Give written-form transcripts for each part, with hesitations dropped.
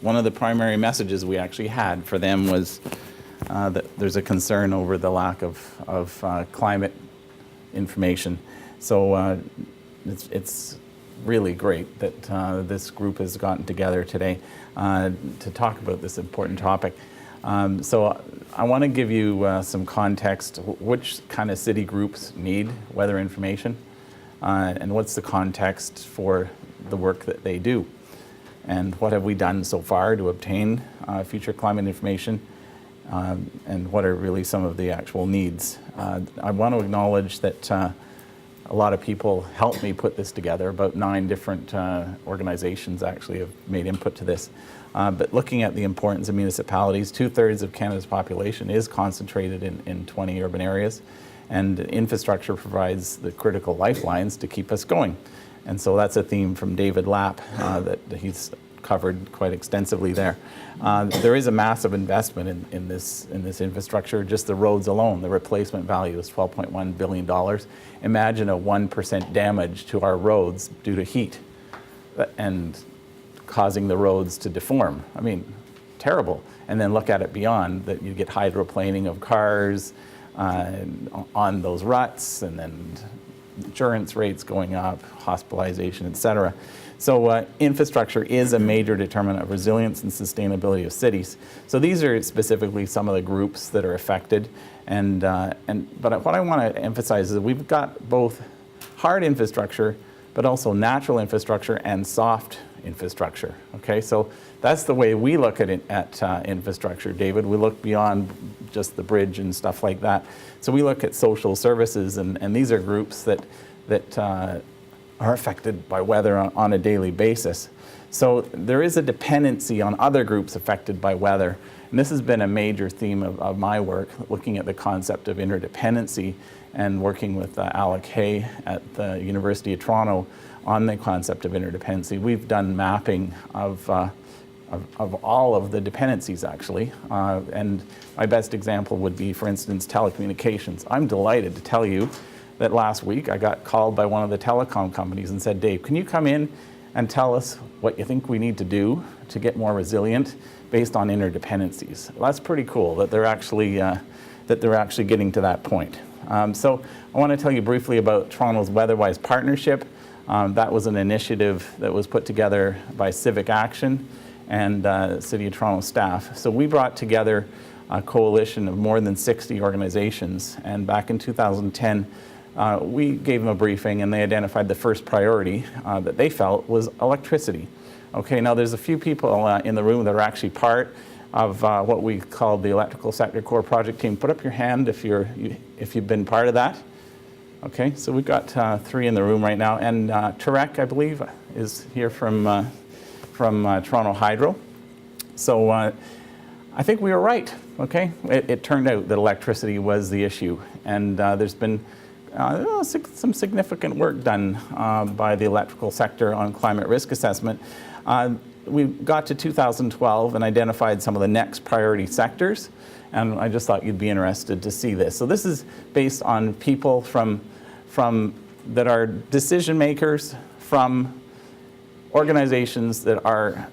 one of the primary messages we actually had for them was that there's a concern over the lack of climate information. So it's really great that this group has gotten together today to talk about this important topic. So I want to give you some context, which kind of city groups need weather information, and what's the context for the work that they do, and what have we done so far to obtain future climate information, and what are really some of the actual needs. I want to acknowledge that a lot of people helped me put this together. About 9 different organizations actually have made input to this. But looking at the importance of municipalities, 2/3 of Canada's population is concentrated in 20 urban areas, and infrastructure provides the critical lifelines to keep us going. And so that's a theme from David Lapp that he's covered quite extensively there. There is a massive investment in this infrastructure. Just the roads alone, the replacement value is $12.1 billion. Imagine a 1% damage to our roads due to heat and causing the roads to deform. I mean, terrible. And then look at it beyond, that you get hydroplaning of cars on those ruts, and then insurance rates going up, hospitalization, et cetera. So infrastructure is a major determinant of resilience and sustainability of cities. So these are specifically some of the groups that are affected. But what I want to emphasize is that we've got both hard infrastructure, but also natural infrastructure and soft infrastructure. Okay, so that's the way we look at infrastructure, David. We look beyond just the bridge and stuff like that. So we look at social services, and these are groups that are affected by weather on a daily basis. So there is a dependency on other groups affected by weather. And this has been a major theme of my work, looking at the concept of interdependency and working with Alec Hay at the University of Toronto on the concept of interdependency. We've done mapping of all of the dependencies, actually. And my best example would be, for instance, telecommunications. I'm delighted to tell you that last week I got called by one of the telecom companies and said, Dave, can you come in and tell us what you think we need to do to get more resilient based on interdependencies? Well, that's pretty cool that they're actually getting to that point. So I want to tell you briefly about Toronto's WeatherWise partnership. That was an initiative that was put together by Civic Action and City of Toronto staff. So we brought together a coalition of more than 60 organizations, and back in 2010, we gave them a briefing, and they identified the first priority that they felt was electricity. Okay, now there's a few people in the room that are actually part of what we call the Electrical Sector Core Project Team. Put up your hand if you've been part of that. Okay, so we've got 3 in the room right now, and Tarek, I believe, is here from Toronto Hydro. So I think we were right. Okay, it turned out that electricity was the issue, and there's been some significant work done by the electrical sector on climate risk assessment. We got to 2012 and identified some of the next priority sectors, and I just thought you'd be interested to see this. So this is based on people from that are decision makers, from organizations that are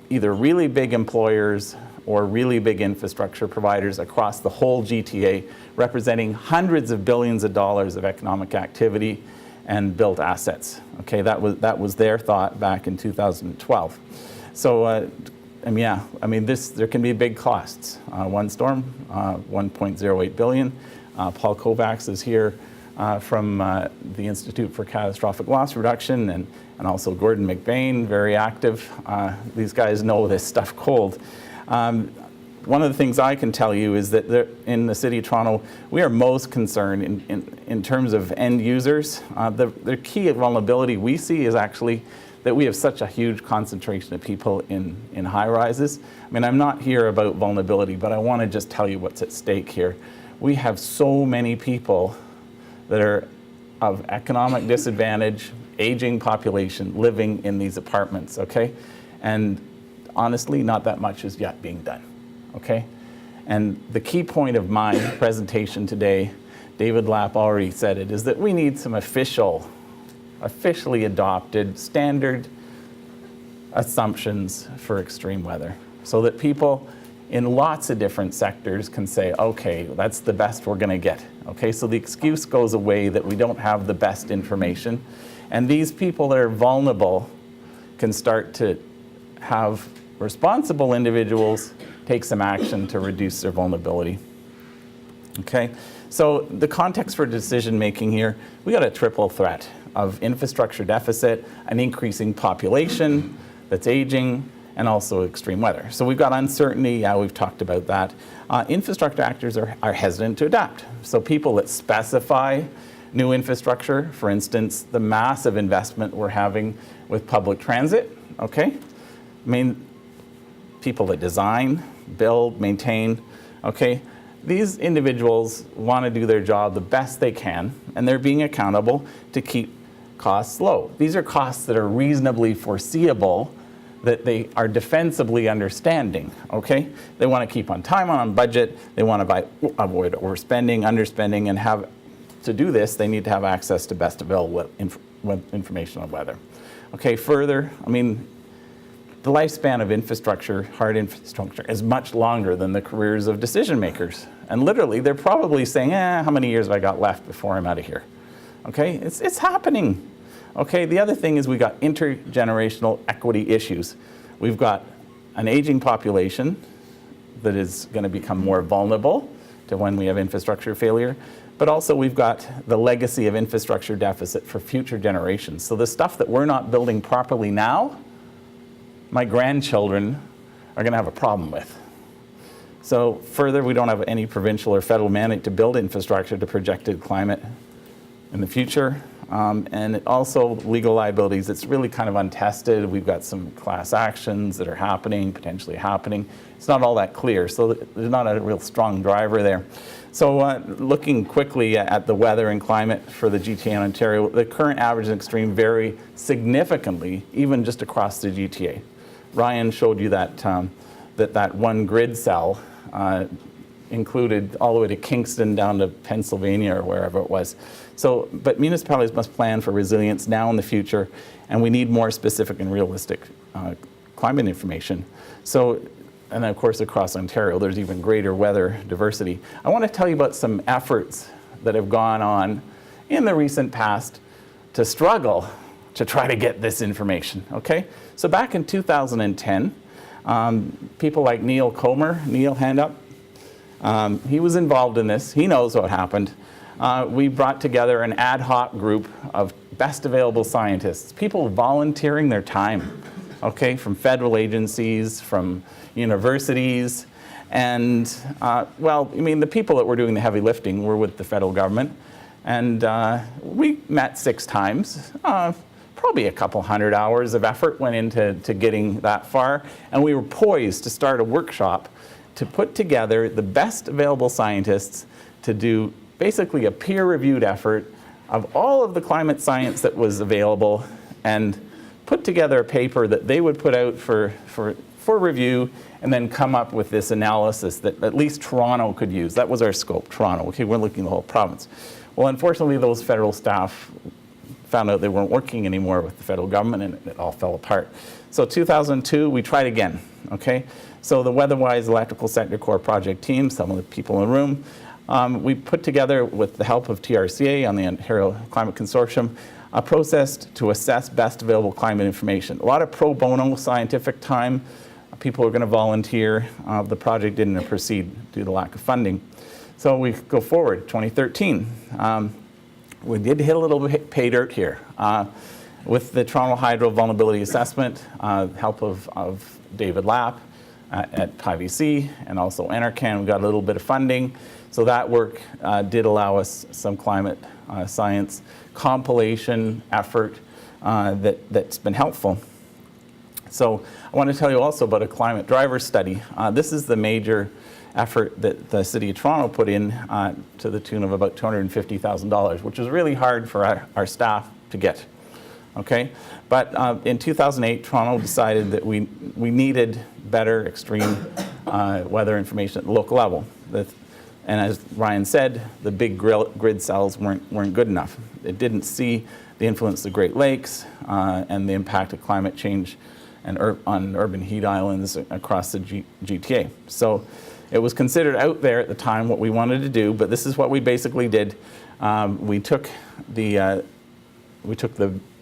either really big employers or really big infrastructure providers across the whole GTA, representing hundreds of billions of dollars of economic activity and built assets. Okay, that was their thought back in 2012. So, there can be big costs. One storm, 1.08 billion. Paul Kovacs is here from the Institute for Catastrophic Loss Reduction, and also Gordon McBain, very active. These guys know this stuff cold. One of the things I can tell you is that in the City of Toronto, we are most concerned in terms of end users. The key vulnerability we see is actually that we have such a huge concentration of people in high rises. I mean, I'm not here about vulnerability, but I want to just tell you what's at stake here. We have so many people that are of economic disadvantage, aging population living in these apartments, okay? And honestly, not that much is yet being done, okay? And the key point of my presentation today, David Lapp already said it, is that we need some officially adopted standard assumptions for extreme weather so that people in lots of different sectors can say, okay, that's the best we're going to get. Okay, so the excuse goes away that we don't have the best information. And these people that are vulnerable can start to have responsible individuals take some action to reduce their vulnerability. Okay, so the context for decision making here, we got a triple threat of infrastructure deficit, an increasing population that's aging, and also extreme weather. So we've got uncertainty, yeah, we've talked about that. Infrastructure actors are hesitant to adapt. So people that specify new infrastructure, for instance, the massive investment we're having with public transit, okay? I mean, people that design, build, maintain, okay? These individuals want to do their job the best they can, and they're being accountable to keep costs low. These are costs that are reasonably foreseeable, that they are defensively understanding, okay? They want to keep on time, on budget, they want to avoid overspending, underspending, and to do this, they need to have access to best available information on weather. Okay, further, I mean, the lifespan of infrastructure, hard infrastructure, is much longer than the careers of decision makers. And literally, they're probably saying, how many years have I got left before I'm out of here? Okay, it's happening. Okay, the other thing is we got intergenerational equity issues. We've got an aging population that is going to become more vulnerable to when we have infrastructure failure, but also we've got the legacy of infrastructure deficit for future generations. So the stuff that we're not building properly now, my grandchildren are going to have a problem with. So further, we don't have any provincial or federal mandate to build infrastructure to projected climate in the future. And also legal liabilities, it's really kind of untested. We've got some class actions that are happening, potentially happening. It's not all that clear, so there's not a real strong driver there. So looking quickly at the weather and climate for the GTA and Ontario, the current average and extreme vary significantly, even just across the GTA. Ryan showed you that that one grid cell included all the way to Kingston down to Pennsylvania or wherever it was. So, but municipalities must plan for resilience now and the future, and we need more specific and realistic climate information. So, and of course across Ontario, there's even greater weather diversity. I want to tell you about some efforts that have gone on in the recent past to struggle to try to get this information, okay? So back in 2010, people like Neil Comer, Neil, hand up. He was involved in this. He knows what happened. We brought together an ad hoc group of best available scientists, people volunteering their time, okay, from federal agencies, from universities, and, well, I mean, the people that were doing the heavy lifting were with the federal government, and we met 6 times. Probably a couple hundred hours of effort went into getting that far, and we were poised to start a workshop to put together the best available scientists to do basically a peer-reviewed effort of all of the climate science that was available and put together a paper that they would put out for review and then come up with this analysis that at least Toronto could use. That was our scope, Toronto. Okay, we're looking at the whole province. Well, unfortunately, those federal staff found out they weren't working anymore with the federal government, and it all fell apart. So 2002, we tried again, okay? So the WeatherWise Electrical Sector Core Project team, some of the people in the room, we put together, with the help of TRCA on the Ontario Climate Consortium, a process to assess best available climate information. A lot of pro bono scientific time. People are going to volunteer. The project didn't proceed due to lack of funding. So we go forward, 2013. We did hit a little bit pay dirt here. With the Toronto Hydro Vulnerability Assessment, help of David Lapp at PIVC and also NRCan, we got a little bit of funding. So that work did allow us some climate science compilation effort that's been helpful. So I want to tell you also about a climate driver study. This is the major effort that the City of Toronto put in to the tune of about $250,000, which was really hard for our staff to get. Okay, but in 2008, Toronto decided that we needed better extreme weather information at the local level. And as Ryan said, the big grid cells weren't good enough. It didn't see the influence of the Great Lakes and the impact of climate change and on urban heat islands across the GTA. So it was considered out there at the time what we wanted to do, but this is what we basically did. We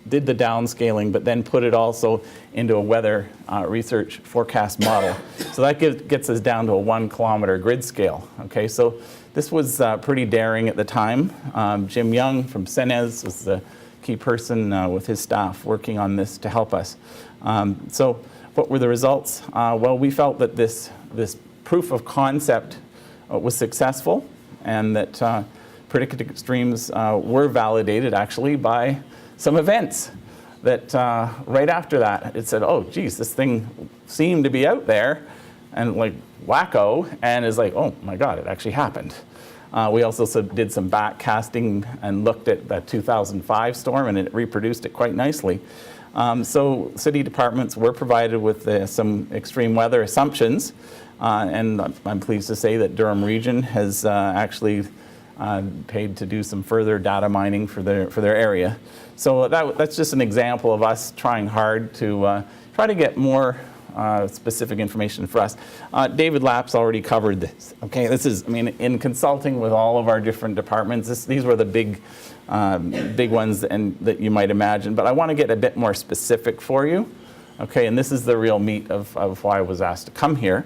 did the downscaling, but then put it also into a weather research forecast model. So that gets us down to a 1 kilometer grid scale. Okay, so this was pretty daring at the time. Jim Young from CENES was the key person with his staff working on this to help us. So what were the results? Well, we felt that this proof of concept was successful, and that predicted extremes were validated actually by some events that right after that it said, oh geez, this thing seemed to be out there and like wacko, and is like, oh my god, it actually happened. We also did some backcasting and looked at the 2005 storm, and it reproduced it quite nicely. So city departments were provided with some extreme weather assumptions, and I'm pleased to say that Durham Region has actually paid to do some further data mining for their area. So that's just an example of us trying hard to try to get more specific information for us. David Lapp's already covered this. Okay, this is, I mean, in consulting with all of our different departments, these were the big ones and that you might imagine. But I want to get a bit more specific for you. Okay, and this is the real meat of why I was asked to come here.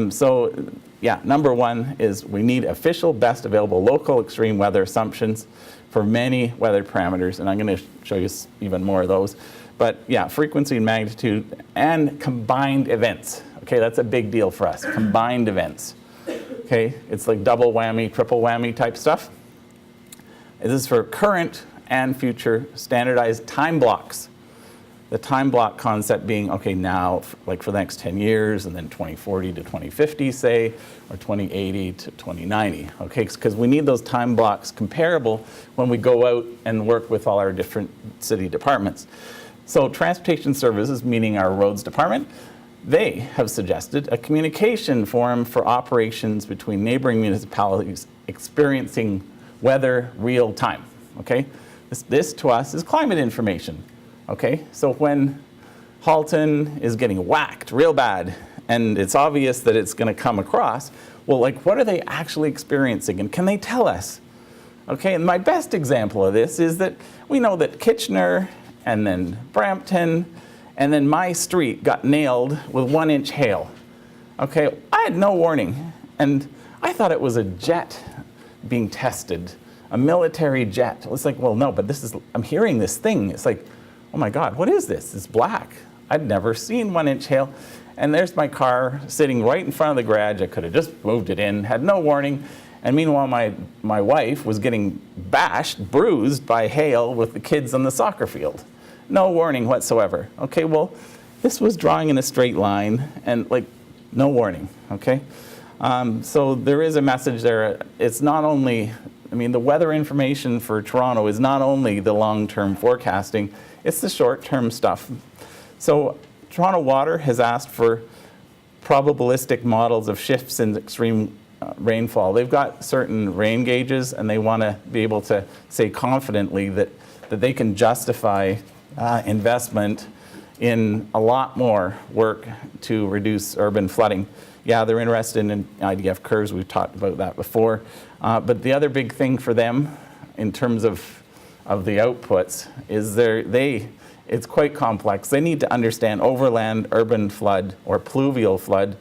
So yeah, number one is we need official best available local extreme weather assumptions for many weather parameters, and I'm going to show you even more of those. But yeah, frequency and magnitude and combined events. Okay, that's a big deal for us, combined events. Okay, it's like double whammy, triple whammy type stuff. This is for current and future standardized time blocks. The time block concept being, okay, now, like for the next 10 years, and then 2040 to 2050, say, or 2080 to 2090, okay? Because we need those time blocks comparable when we go out and work with all our different city departments. So transportation services, meaning our roads department, they have suggested a communication forum for operations between neighboring municipalities experiencing weather real time, okay? This to us is climate information. Okay, so when Halton is getting whacked real bad, and it's obvious that it's going to come across, well, like, what are they actually experiencing, and can they tell us? Okay, and my best example of this is that we know that Kitchener, and then Brampton, and then my street got nailed with 1-inch hail. Okay, I had no warning, and I thought it was a jet being tested, a military jet. It's like, well, no, but this is, I'm hearing this thing. It's like, oh my God, what is this? It's black. I'd never seen 1-inch hail. And there's my car sitting right in front of the garage. I could have just moved it in, had no warning. And meanwhile, my wife was getting bashed, bruised by hail with the kids on the soccer field. No warning whatsoever. Okay, well, this was drawing in a straight line and like no warning, okay? So there is a message there. It's not only, I mean, the weather information for Toronto is not only the long-term forecasting, it's the short-term stuff. So Toronto Water has asked for probabilistic models of shifts in extreme rainfall. They've got certain rain gauges, and they want to be able to say confidently that they can justify investment in a lot more work to reduce urban flooding. Yeah, they're interested in IDF curves. We've talked about that before. But the other big thing for them in terms of the outputs is it's quite complex. They need to understand overland urban flood or pluvial flood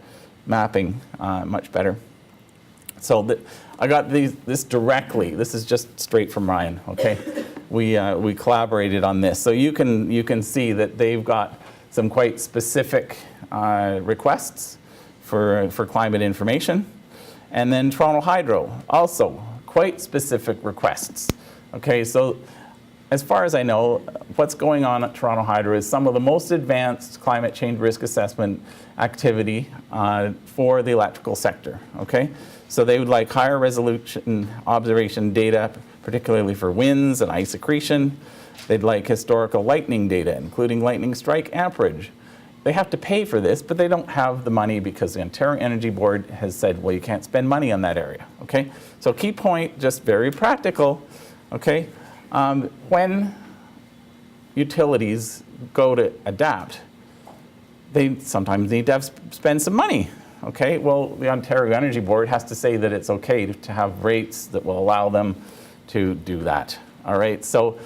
mapping much better. So I got this directly. This is just straight from Ryan, okay? We collaborated on this. So you can see that they've got some quite specific requests for climate information. And then Toronto Hydro, also quite specific requests. Okay, so as far as I know, what's going on at Toronto Hydro is some of the most advanced climate change risk assessment activity for the electrical sector, okay? So they would like higher resolution observation data, particularly for winds and ice accretion. They'd like historical lightning data, including lightning strike amperage. They have to pay for this, but they don't have the money because the Ontario Energy Board has said, well, you can't spend money on that area, okay? So key point, just very practical, okay? When utilities go to adapt, they sometimes need to spend some money. Okay, well, the Ontario Energy Board has to say that it's okay to have rates that will allow them to do that. All right, so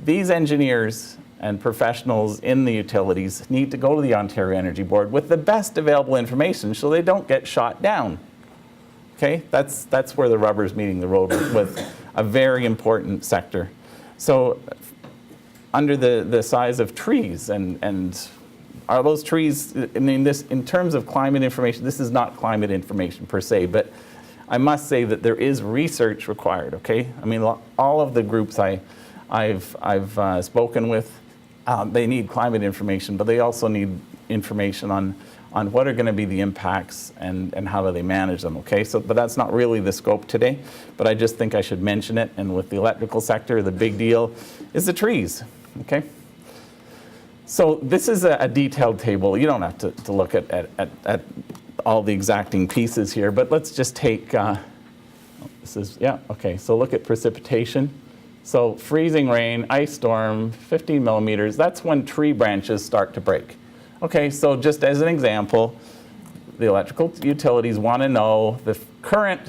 these engineers and professionals in the utilities need to go to the Ontario Energy Board with the best available information so they don't get shot down. Okay, that's where the rubber's meeting the road with a very important sector. So under the size of trees and are those trees, I mean, this, in terms of climate information, this is not climate information per se, but I must say that there is research required, okay? I mean, all of the groups I've spoken with, they need climate information, but they also need information on what are going to be the impacts and how do they manage them, okay? So, but that's not really the scope today, but I just think I should mention it. And with the electrical sector, the big deal is the trees, okay? So this is a detailed table. You don't have to look at all the exacting pieces here, but let's just take, this is, yeah, okay, so look at precipitation. So freezing rain, ice storm, 15 millimeters, that's when tree branches start to break. Okay, so just as an example, the electrical utilities want to know the current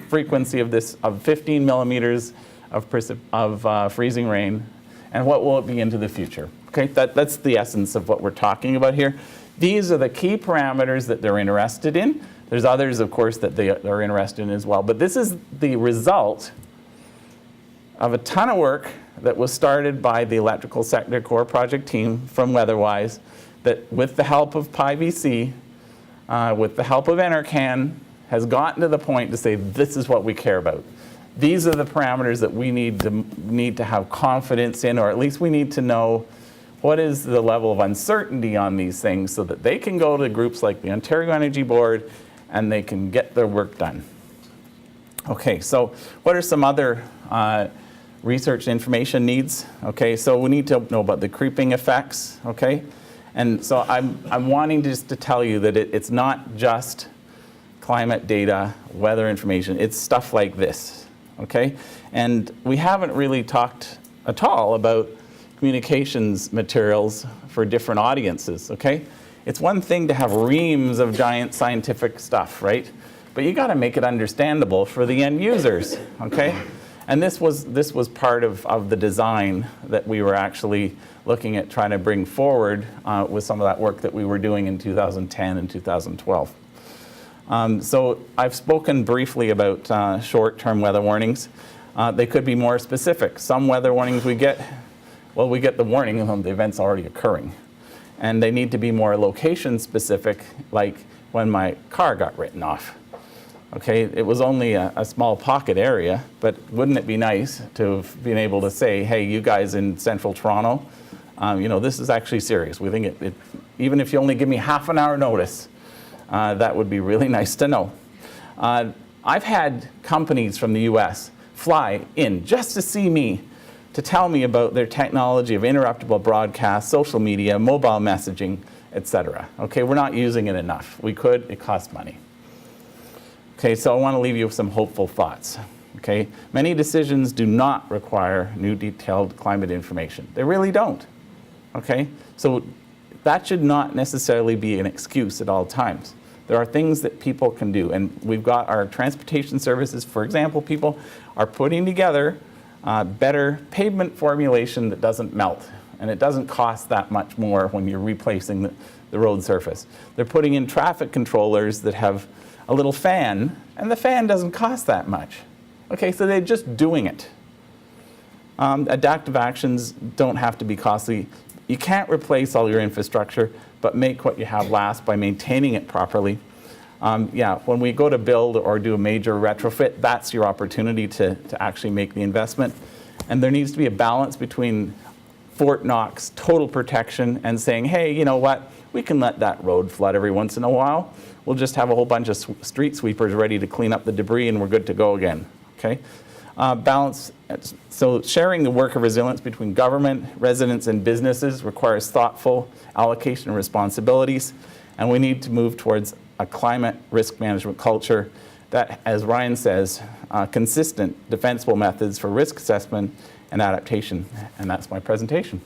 frequency of 15 millimeters of freezing rain, and what will it be into the future. Okay, that's the essence of what we're talking about here. These are the key parameters that they're interested in. There's others, of course, that they're interested in as well. But this is the result of a ton of work that was started by the electrical sector core project team from WeatherWise, that with the help of PIVC, with the help of NRCan, has gotten to the point to say, this is what we care about. These are the parameters that we need to have confidence in, or at least we need to know what is the level of uncertainty on these things so that they can go to groups like the Ontario Energy Board and they can get their work done. Okay, so what are some other research information needs? Okay, so we need to know about the creeping effects, okay? And so I'm wanting just to tell you that it's not just climate data, weather information, it's stuff like this, okay? And we haven't really talked at all about communications materials for different audiences, okay? It's one thing to have reams of giant scientific stuff, right? But you gotta make it understandable for the end users, okay? And this was part of the design that we were actually looking at trying to bring forward with some of that work that we were doing in 2010 and 2012. So I've spoken briefly about short-term weather warnings. They could be more specific. Some weather warnings we get the warning when the event's already occurring. And they need to be more location-specific, like when my car got written off. Okay, it was only a small pocket area, but wouldn't it be nice to have been able to say, hey, you guys in central Toronto, you know, this is actually serious. We think even if you only give me half an hour notice, that would be really nice to know. I've had companies from the US fly in just to see me, to tell me about their technology of interruptible broadcast, social media, mobile messaging, etc. Okay, we're not using it enough. We could, it costs money. Okay, so I want to leave you with some hopeful thoughts. Okay, many decisions do not require new detailed climate information. They really don't. Okay, so that should not necessarily be an excuse at all times. There are things that people can do, and we've got our transportation services, for example, people are putting together better pavement formulation that doesn't melt, and it doesn't cost that much more when you're replacing the road surface. They're putting in traffic controllers that have a little fan, and the fan doesn't cost that much. Okay, so they're just doing it. Adaptive actions don't have to be costly. You can't replace all your infrastructure, but make what you have last by maintaining it properly. Yeah, when we go to build or do a major retrofit, that's your opportunity to actually make the investment. And there needs to be a balance between Fort Knox total protection and saying, hey, you know what, we can let that road flood every once in a while. We'll just have a whole bunch of street sweepers ready to clean up the debris and we're good to go again, okay? Balance, so sharing the work of resilience between government, residents, and businesses requires thoughtful allocation of responsibilities, and we need to move towards a climate risk management culture that, as Ryan says, consistent, defensible methods for risk assessment and adaptation. And that's my presentation.